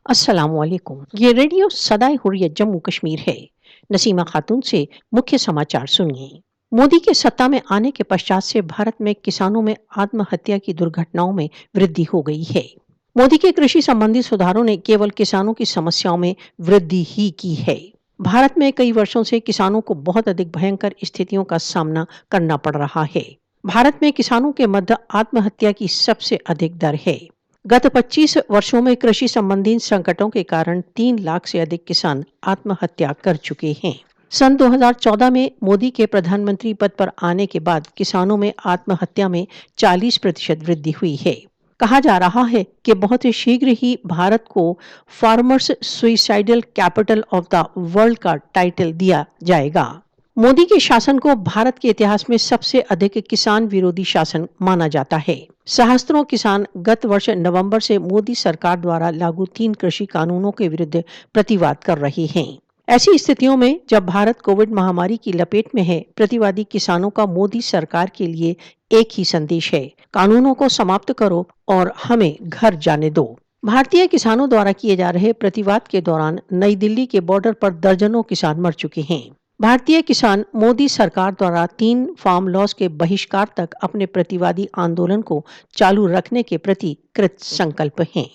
अस्सलामुअलैकुम। ये रेडियो सदाए हुर्रियत जम्मू कश्मीर है। नसीमा खातून से मुख्य समाचार सुनिए। मोदी के सत्ता में आने के पश्चात से भारत में किसानों में आत्महत्या की दुर्घटनाओं में वृद्धि हो गई है। मोदी के कृषि संबंधी सुधारों ने केवल किसानों की समस्याओं में वृद्धि ही की है। भारत में कई वर्षों से किसानों को बहुत अधिक भयंकर स्थितियों का सामना करना पड़ रहा है। भारत में किसानों के मध्य आत्महत्या की सबसे अधिक दर है। गत 25 वर्षों में कृषि संबंधी संकटों के कारण 3 लाख से अधिक किसान आत्महत्या कर चुके हैं। सन 2014 में मोदी के प्रधानमंत्री पद पर आने के बाद किसानों में आत्महत्या में 40% वृद्धि हुई है। कहा जा रहा है कि बहुत ही शीघ्र ही भारत को farmers suicidal capital of the world का टाइटल दिया जाएगा। मोदी के शासन को भारत के इतिहास में सबसे अधिक किसान विरोधी शासन माना जाता है। सहस्त्रों किसान गत वर्ष नवंबर से मोदी सरकार द्वारा लागू 3 कृषि कानूनों के विरुद्ध प्रतिवाद कर रहे हैं। ऐसी स्थितियों में जब भारत कोविड महामारी की लपेट में है, प्रतिवादी किसानों का मोदी सरकार के लिए एक ही संदेश है: कानूनों को समाप्त करो और हमें घर जाने दो। भारतीय किसानों द्वारा किए जा रहे प्रतिवाद के दौरान नई दिल्ली के बॉर्डर पर दर्जनों किसान मर चुके हैं। भारतीय किसान मोदी सरकार द्वारा 3 फार्म लॉज के बहिष्कार तक अपने प्रतिवादी आंदोलन को चालू रखने के प्रति कृत संकल्प हैं।